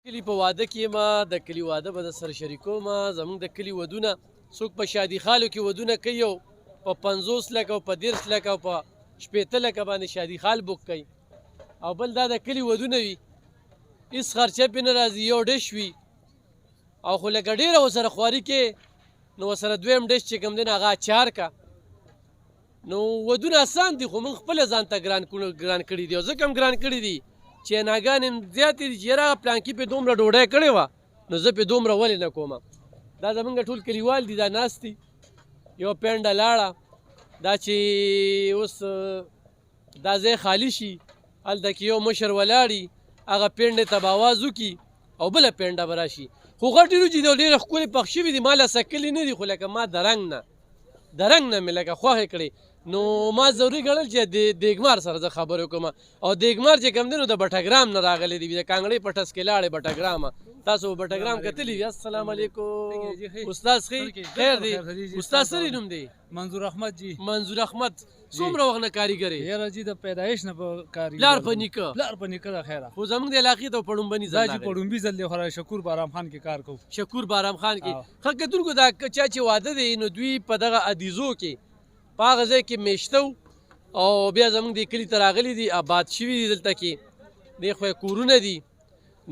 کلی په واده کې ما د کلی واده به د سره شریکوم. زمونږ د کلی ودونه څوک په شادي خالو کې ودونه کوي او په 50 لکه او په 30 لکه او په 80 لکه باندې شادي خال بوک کوي، او بل دا د کلی ودونه وي هېڅ خرچه پې نه راځي، یو ډش وي او خو لکه ډېره ورسره خواري کې نو ورسره دویم ډش چې کوم دی نو هغه اچار کا. نو ودونه اسان دي خو موږ خپله ځان ته ګران کړي دي، او ځکه هم ګران کړي دي چې ناګانې زیاتې دي چې یاره پلانکي پې دومره ډوډۍ کړې وه نو زه پې دومره ولې نه کومه. دا زمونږ ټول کلیوال دي، دا ناست دي، یو پینډه لاړه دا چې اوس دا ځای خالي شي هلته کې یو مشر ولاړي هغه پینډې ته به اواز وکړي او بله پینډه به راشي. خو غټې روجې دي او ډېرې ښکلې پخ شوي دي، ما له سکلې نه دي خو لکه ما د رنګ نه مې لکه خوښې کړې. نو ما ضروري ګڼل چې د دیګمار سره زه خبرې وکړم، او دیګمار چې کوم دی نو د بټګرام نه راغلی دی، د کانګړۍ په ټس کې لاړې بټګرامه. تاسو بټګرام کتلی وي؟ السلام علیکم استاد. خیر دی استاد؟ څه نوم دی؟ منظور احمد جی. منظور احمد څومره وخت نه کارګر یې؟ یاره جی د پیدایش نه په کارګر پلار په نیکه ده خیره. خو زموږ د علاقې ته پړومبني ځل راځي، پړومبي ځل دی خو شکور بارام خان کې کار کوو. شکور بارام خان کې ښه کتونکو دا چا چې واده دی نو دوی په دغه ادیزو کې په هغه ځای کې میشته او بیا زموږ د کلي ته راغلي دي، آباد شوي دي دلته کې دې خوا یې کورونه دي.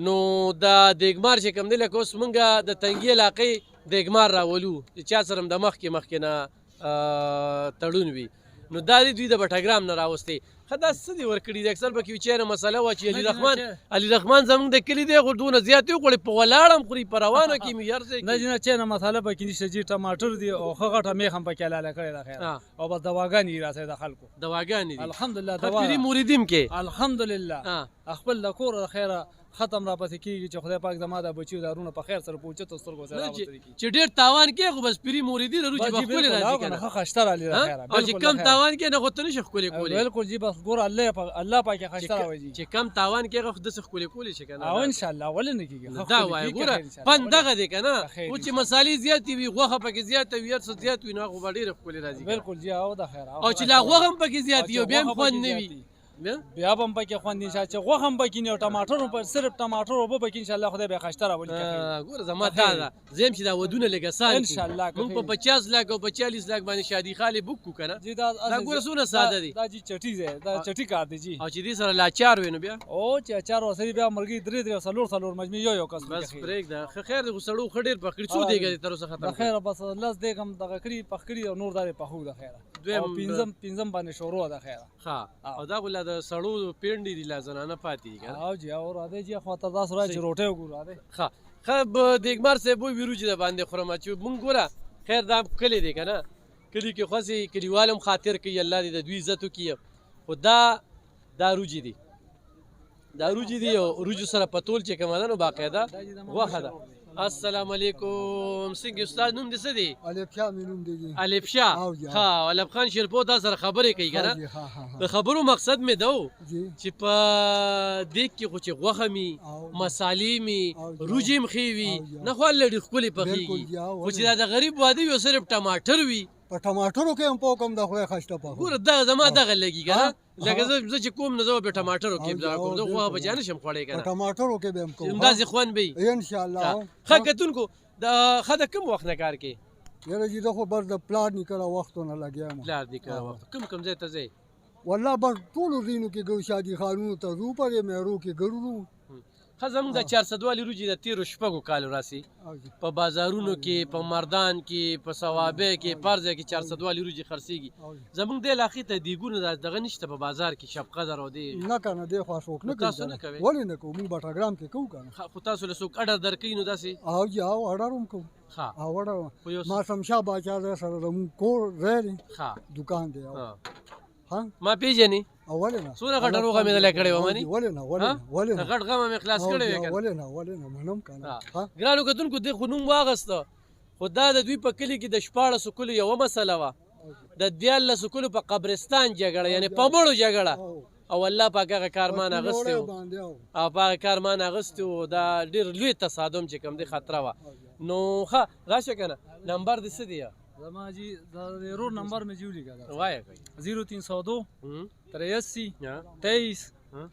نو دا دیګمار چې کوم دی لکه اوس موږ د تنګي علاقې دیګمار راولو چې چا سره هم د مخکې نه تړون وي، نو دا دی دوی د بټګرام نه راوستې. ښه دا څه دي ورکړي دي؟ اکثر پکې چېرې مسله وه چې علي رحمان زموږ د کلي دی خو دونه زیات وخوړې په ولاړ هم خوري په روانه کې مې هر ځای نه جي نه چېرې مساله پکې نشته جي. ټماټر دي او ښه غټه میخ هم پکې حلاله کړې ده خیر، او بس دواګانې دي راسره د خلکو دواګانې دي الحمدلله. پیري موریدیم کې الحمدلله خپل د کور د خیره ختم را پسې کېږي چې خدای پاک زما د بچیو دارونه په خیر سره په اوچتو سترګو سره چې ډېر تاوان کې خو بس پیري موریدي لرو چې به ښکلې راځي که نه ښه خشته رالي د خیره، او چې کم تاوان کې نه خو ته نشي ښکلې کولی. بلکل جي بس ګوره الله پاک یې خشته راوړي چې کم تاوان کې هغه خو داسې ښکلې کولی شي که نه. او انشاءالله ولې نه کېږي دا وایه ګوره پند دغه دی که نه، خو چې مسالې زیاتې وي غوښه پکې زیاته وي هر څه زیات وي نو هغه به ډېره ښکلې راځي. بلکل جي او د خیره، او چې لا غوښه هم پکې زیات وي او بیا هم خوند نه وي، بیا به هم پکې خوند انشاء چې غوښه هم پکې نه او ټماټر هم صرف ټماټر اوبه پکې انشاءالله خدای به یې خشته راولي. ګوره زما دا ده زه یم چې دا ودونه لږ اسان انشاءالله موږ په 50 لک او په 40 لک باندې شادي خالې بوک کړو که نه. دا ګوره څونه ساده دي، دا جي چټي دی، دا چټي کار دی جي. او چې دې سره لاچار وي نو بیا او چې اچار ورسره بیا مرګي درې څلور مجموعي یو کس بس پرېږده. ښه خیر دی خو سړو ښه ډېر پخ کړي. څو دیګه دې تر اوسه ختم د خیره بس لس دیګ هم دغه کړي پخ کړي او نور دا یې پخو د خیره او پنځم باندې شروع ده خیره. ښه او دا خو لا د سړو پینډې دي لا زنانه پاتې دي که نه. او جي او راځئ جي خوا ته داسې راځي چې روټۍ وګورو راځئ. ښه دیګمار صاحب وایي وروجې د باندې خورم چې مونږ ګوره خیر دا کلی دی که نه، کلي کې خوځې کلیوال هم خاطر کوي الله دې د دوی عزت وکړي. خو دا روجې دي، دا روجې دي او روجو سره پتول چې کومه ده نو باقاعده غوښه ده. السلام علیکم څنګه استاد نوم دې څه دی؟ الف شاه مې نوم دی. الف شاه. ښه الف خان شیرپو تا سره خبرې کوي که نه. د خبرو مقصد مې ده چې په دیګ کې خو چې غوښه مې مسالې مې روجې مې ښې وي نه خو لړې ښکلې پخېږي، خو چې دا د غریب واده وي او صرف ټماټر وي په ټماټرو کې هم په کوم د خدای خشته پخو. ګوره دغه زما دغه لګي که نه، لکه زه چې کوم نه زه به ټماټرو کې کوم زه غوښه به چا نه شم خوړی که نه. په ټماټرو کې به هم کوم همداسې خوند به وي انشاءالله. ښه کتونکو ښه د کوم وخت نه کار کوې؟ یاره جي زه خو بس د پلار نیکه وختونه لګیا یم. پلار نیکه وخت کوم ځای ته ځې؟ والله بس ټولو ځایونو کې ګو شادي خانونو ته ځو، په دې مهرو کې ګرځو. ښه زموږ د 400 والي روجې د تېرو شپږو کالو راسي په بازارونو کې په مردان کې په صوابۍ کې په هر ځای کې 400 والي روجې خرڅېږي. زموږ دې علاقې ته دیګونه دغه نشته په بازار کې شب قدر او دې نه که نه دې خوا څوک نه کوي. تاسو نه کوئ؟ ولې نه کوو؟ موږ بټګرام کې کوو که نه. خو تاسو له څوک اډر درکوي نو داسې؟ او جي او اډر هم کوو. او اډر ما شمشاه باچا ځای سره زموږ کور ځای دی، دوکان دی. ما پېژنې؟ ولې نه؟ څونه غټه روغه مې دله کړې وه منې؟ ولې نه غټ غمه مې خلاص کړی وی که نه؟ ولې نه منم که نه. ګرانو کتونکو دې خو نوم واغسته، خو دا د دوی په کلي کې د 14 کلو یوه مسله وه، د 14 کلو په قبرستان جګړه یعنې په مړو جګړه، او الله پاک هغه کارمان اغستی و او په هغه کارمان اغستی و. دا ډېر لوی تصادم چې کوم دی خطره وه. نو ښه راشه که نه نمبر دې څه دی؟ زما جی دا ضرور نمبر میں جیو لکھا تھا وایه کوي 0302 83 23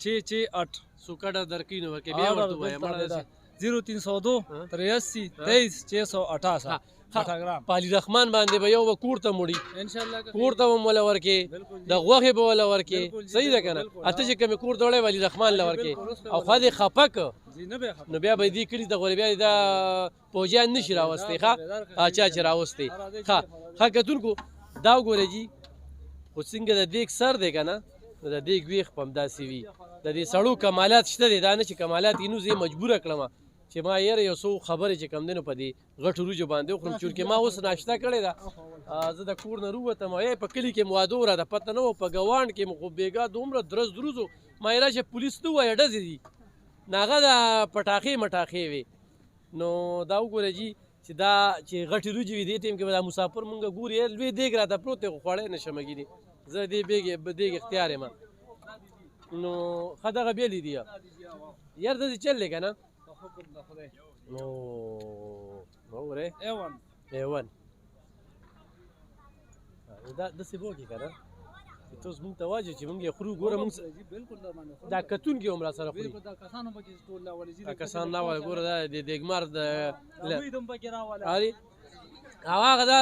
668 سو کډه درکې نو ورکې بیا ورته وایم مړه 0302 83 23 668 خټاګرام په علي رحمان باندې به یو کور ته مړي ان شاء الله کور ته به ولا ورکې د غوښې به ولا ورکې صحیح ده کنه اته چې کوم کور ته وړې علي رحمان لا ورکې او خو دې خپک نو بیا به دې کړي د غریبیا د پوجان نشي راوستي ښا اچا چې راوستي ښا کتونکو دا وګورئ جی خو څنګه د دیګ سر دی کنه نو د دیګ ویښ په همداسې وي د دې سړو کمالات شته دی دا نه چې کمالات یې نو زه یې مجبوره کړم چې ما یاره یو څو خبرې چې کم دی نو په دې غټو روجو باندې وخورم چونکې ما اوس ناشته کړې ده زه د کور نه راووتم په کلي کې مو واده وراده پته نه وه په ګوانډ کې مو خو بېګا دومره درز دروز و ما یې راشه پولیس نه ووایه ډزې دي نو هغه د پټاخې مټاخې وې نو دا وګوره جي چې دا چې غټې روجې وي دې ټایم کې به دا مسافر مونږ ګوري لوی دیګ راته پروت دی خو خوړی نه شم ګینې زه دې دیګ اختیار یم نو ښه دغه بېلې دي یار داسې چل دی که نه نو وګورئ ایون دا داسې به وکړي که نه چې ته اوس مونږ ته واجب چې مونږ یې خورو ګوره مونږ دا کتونکي هم را سره خوري دا کسان راولي ګوره دا د دیګمار د او هغه دا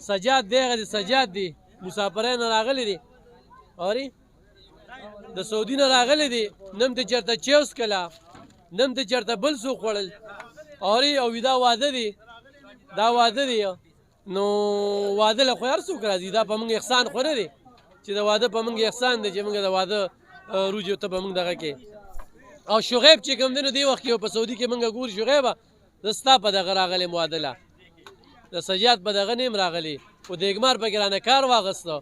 سجاد دی هغه د سجاد دی مسافرین راغلي دي اوري د سعودي نه راغلي دي نم د چېرته چیوس کله نم د چېرته بل څوک خوړل اوري او دا واده دی دا واده دی نو واده له خو هر څوک راځي دا په موږ احسان خو نه دی چې د واده په موږ احسان دی چې موږ د واده روجو ته په موږ دغه کې او شغیب چې کوم دی نو دې وخت کې په سعودي کې موږ ګورو شغیبه زه ستا په دغه راغلی واده له د سجاد په دغه نیم راغلی خو دیګمار پکې رانه کار واغسته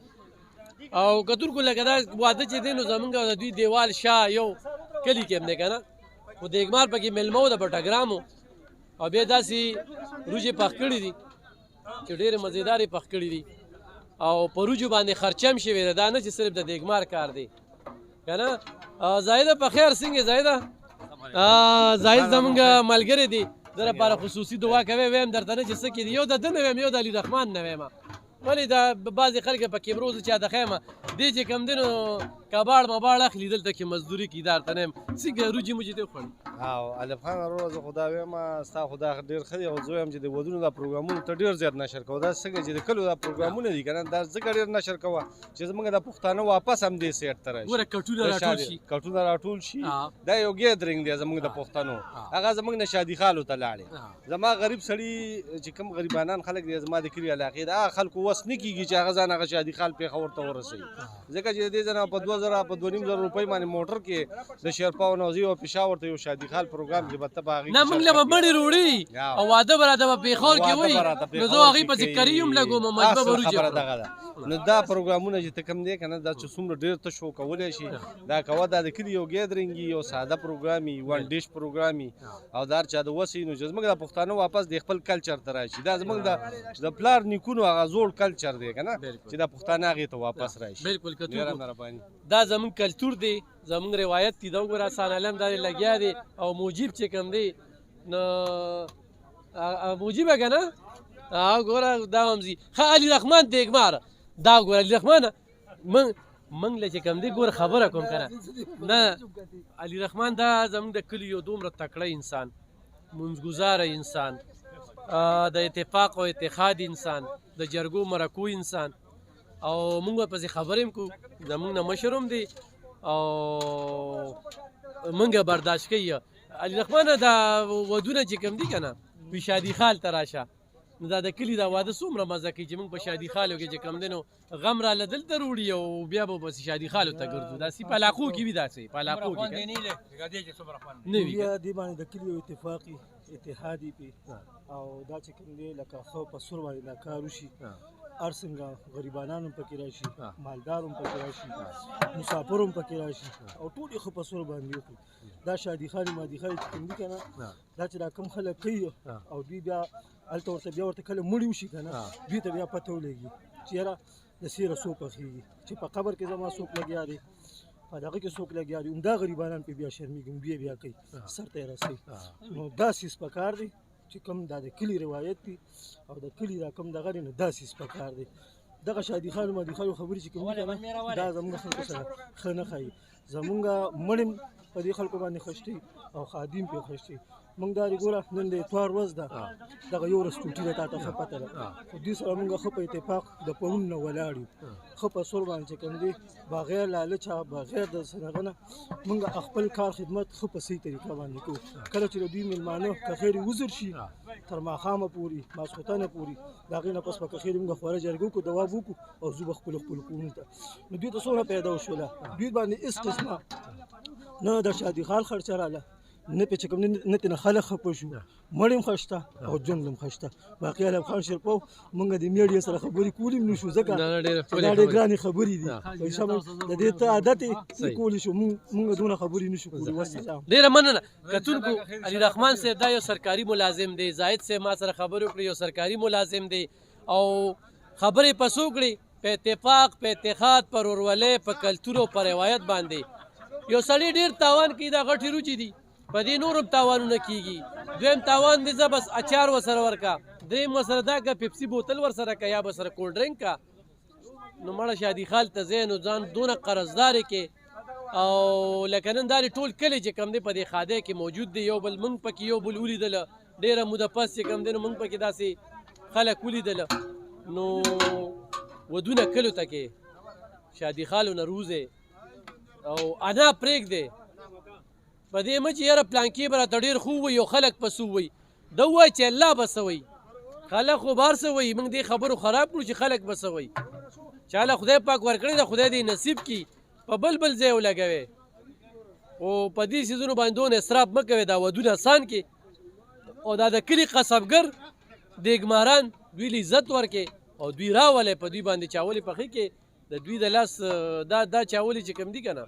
او کتونکو لکه دا واده چې دی نو زمونږ د دوی دیوال شا یو کلي کې هم دی که نه خو دیګمار پکې میلمه و د بټګرامو او بیا داسې روجې پخ کړي دي چې ډېرې مزېدارې پخ کړي دي او په روجو باندې خرچم شوی دی دا نه چې صرف د دیګمار کار دی که نه زاهده په خیر څنګه زاهده زاهد زمونږ ملګری دی د لپاره خصوصي دعا کوي ویم درته نه چې څه کې دي یو د ده نه ویم یو د علي رحمان نه ویم ولې دا بعضې خلک په کیمرو زه چا د خیمه دې چې کوم دی نو کباړ مباړ اخلي دلته کې مزدوري کوي درته نه یم څنګه روجې موجې دې وخوړل او الف خان وروره زه خو دا وایم ستا خو دا ډېر ښه دی او زه وایم چې د ودونو دا پروګرامونو ته ډېر زیات نشر کوه دا څنګه چې د کلیو دا پروګرامونه دي که نه دا ځکه ډېر نشر کوه چې زموږ دا پښتانه واپس هم دې سیټ ته راشي ګوره کټونه راټول شي دا یو ګیدرینګ دی زموږ د پښتنو هغه زموږ نه شادي خالو ته لاړې زما غریب سړي چې کوم غریبانان خلک دي زما د کلي علاقې د هغه خلکو وس نه کېږي چې هغه ځان هغه شادي خال پېښور ته ورسوي ځکه چې د دې ځنه په 2000 په 2500 روپۍ باندې موټر کې د شیرپا او نوزي او پېښور ته یو شادي خال پروګرام کې به ته به هغې نه موږ له به مړې روړي او واده به راته به پېښور کې وایي نو زه هغې پسې کري هم لګوم مجبه به روجې دغه ده نو دا پروګرامونه چې ته کوم دی که نه دا چې څومره ډېر ته شو کولی شي دا کوه دا د کلي یو ګیدرینګ یو ساده پروګرام وي ون ډیش پروګرام وي او دا هر چا د وس وي نو چې زموږ د پښتانه واپس د خپل کلچر ته راشي دا زموږ د پلار نیکونو هغه زوړ کلچر دی که نه چې دا پښتانه هغې ته واپس راشي بالکل دا زموږ کلتور دی زموږ روایت دی دا وګوره حسن علم دا لګیا دی او موجب چې کوم دی نو موجبه که نه ګوره دا هم ځي ښه علي رحمان دیګمار دا ګوره علي رحمان موږ له چې کوم دی ګوره خبره کوم که نه علي رحمان دا زموږ د کلي یو دومره تکړه انسان منځګزاره انسان د اتفاق او اتحاد انسان د جرګو مرکو انسان او موږ به پسې خبرې هم کوو زموږ نه مشر هم دی او موږ برداشت کوي علي رحمانه دا ودونه چې کوم دي که نه وي شادي خال ته راشه نو دا د کلي دا واده څومره مزه کوي چې موږ په شادي خالو کې چې کوم دی نو غم راله دلته روړي او بیا به پسې شادي خالو ته ګرځو داسې په علاقو کې وي داسې په علاقو کې نه وي بیا دې باندې د کلي یو اتفاقي اتحادي پې او دا چې کوم دی لکه ښه په سور باندې دا کار وشي هر څنګه غریبانان هم پکې راشي مالدار هم پکې راشي مسافر هم پکې راشي او ټول یې ښه په سور باندې وکړي دا شادي خالي مادي خالي چې کوم دي که نه دا چې دا کوم خلک کوي او دوی بیا هلته ورته بیا ورته کله مړي وشي که نه دوی ته بیا پته ولګي چې یاره د سیره څوک پخېږي چې په قبر کې زما څوک لګیا دی په دغه کې څوک لګیا دي همدا غریبانان پې بیا شرمېږي دوی بیا کوي سر ته یې رسوي نو دا سیس پکار دی چې کوم دا د کلي روایت دي او د کلي دا کوم دغه دی نو دا سیس پکار دی دغه شادي خالو مادي خالو خبرې چې کوم دي که نه دا زموږ خلکو سره ښه نه ښایي زموږ مړ په دې خلکو باندې خشتي او خادم پې خښتي موږ دا ګوره نن د اتوار ورځ ده دغه یو ورځ ټوټي ده تا ته ښه پته ده خو دوی سره موږ ښه په اتفاق د پرون نه ولاړ یو ښه په سور باندې چې کوم دی بغیر لالچه بغیر د هغه نه موږ خپل کار خدمت ښه په صحیح طریقه باندې کوو کله چې د دوی میلمانه که خیر وزر شي تر ماښامه پورې ماسخوتنه پورې د هغې نه پس به که خیر موږ خواره جرګه وکړو دواب وکړو او ځو به خپلو کورونو ته نو دوی ته څومره پیدا وشوله دوی باندې هېڅ قسمه نه د شادي خال خرچه راله نه پې چې کوم نه ترېنه خلک خفه شو مړ هم ښه شته او ژوند هم ښه شته باقي علم خان شرپو موږ د میډیا سره خبرې کولی هم نه شو ځکه دا ډېرې ګرانې خبرې دي د دې ته عادت یې نه کولی شو موږ دونه خبرې نه شو کولی وسلام ډېره مننه کتونکو علي رحمان صاحب دا یو سرکاري ملازم دی زاهد صاحب ما سره خبرې وکړې یو سرکاري ملازم دی او خبرې پس وکړې په اتفاق په اتحاد پر ورولۍ په کلتور او په روایت باندې یو سړی ډېر تاوان کوي دا غټې روچې دي په دې نور هم تاوانونه کېږي دویم تاوان دی زه بس اچار ورسره ورکه درېیم ورسره دا که پیپسي بوتل ورسره که یا به سره کولډ ډرنک که نو مړه شادي خال ته ځې نو ځان دونه قرضدارې کې او لکه نن دا ټول کلی چې کوم دی په دې خادی کې موجود دی یو بل موږ پکې یو بل ولیدله ډېره موده پس چې کوم دی نو موږ پکې داسې خلک ولیدله نو ودونه کلو ته کې شادي خالو نه روزې او انا پرېږدې په دې مه چې یاره پلانکې به راته ډېر خو ووایي او خلک په څه ووایي ده ووایي چې الله به څه وایي خلک خو بار څه وایي موږ دې خبرو خراب کړو چې خلک به څه وایي چاله خدای پاک ورکړی ده خدای دې نصیب کړي په بل بل ځای ولګوي او په دې څیزونو باندې دونه اسراف مه کوئ دا ودونه آسان کې او دا د کلي قصبګر دیګماران دوی له عزت ورکړي او دوی راولئ په دوی باندې چاولې پخې کې د دوی د لاس دا چاولې چې کوم دي که نه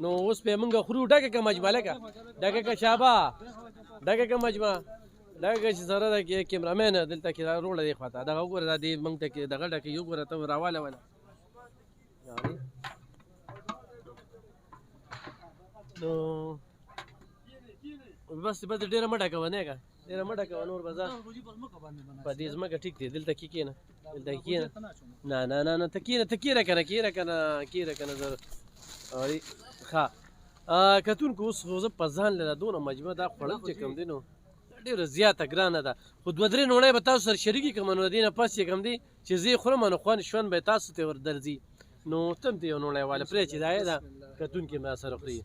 نو اوس به موږ خورو ډکه که مجمع لکه ډکه که شابه ډکه که مجمع ډکه که چې سره د کیمرامین دلته کې روړه دی خواته دغه وګوره دا دې موږ ته کې دغه ډکه یو ګوره ته راواله وله نو بس ډېره مه ډکوه نه که ډېره مه ډکوه نور به زه په دې ځمکه ټیک دی دلته کې کښېنه دلته کې کښېنه نه ته کښېنه که نه کښېنه که نه زه ښه کتونکو اوس خو زه په ځان له دونه مجموعه دا خوړل چې کوم دی نو ډېره زیاته ګرانه ده خو دوه درې نوڼۍ به تاسو سره شریکې کړم نو د دې نه پس چې کوم دی چې زه یې خورم نو ژوند به تاسو ته ور درځي نو ته هم ته یو نوڼۍ واله پرېږده چې دا یې ده کتونکي هم راسره خوري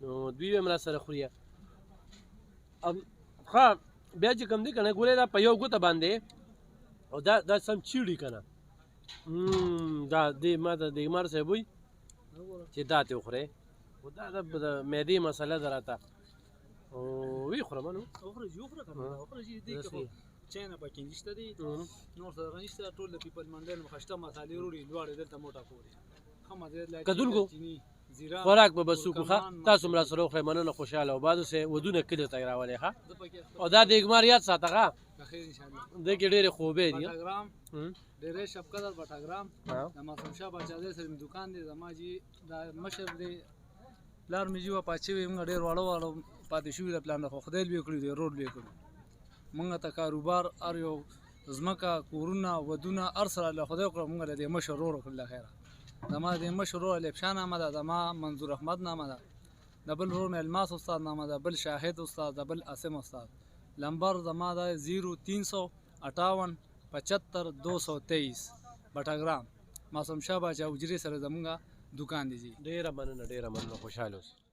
نو دوی هم راسره خوري ښه بیا چې کوم دی که نه ګورې دا په یو ګوته باندې او دا سم چیړي که نه دا دې ما ته دیګمار صاحب وایي چې دا ترې وخورئ خو دا د معدې مسله ده راته ویې خورم نو چای نه پکې نشته دی نور څه هغه نشته ټول د پیپل منډل خشته مسالې وروړي لوړې دلته موټه کوري ښه مزې کتونکو خوراک به بس وکړو ښه تاسو هم راسره وخورئ مننه خوشحاله او بعد اوسئ ودونه کلیو ته یې راولئ ښه او دا دیګمار یاد ساته ښه دې کې ډېرې خوبې دي ډېرې شب قدر بټاګرام د معصوم شاه باچازی سره مې دوکان دی زما جي دا مشر دی پلار مې جي پاتې وي موږ ډېر واړه پاتې شوي د پلان خو خدای لوی کړي دی روډ لوی کړو موږ ته کاروبار هر یو ځمکه کورونه ودونه هر سره له خدای کړو موږ د مشر ورور کړل خیره زما د مشر ورور الفشان نامه ده زما منظور احمد نامه ده د بل ورور مې الماس استاد نامه ده بل شاهد استاد د بل عاصم استاد لمبر زما ده 0358 75 223 بټاګرام معصوم شاه باچا حجرې سره زمونږ دکان دی جی ډېره مننه خوشحاله اوسئ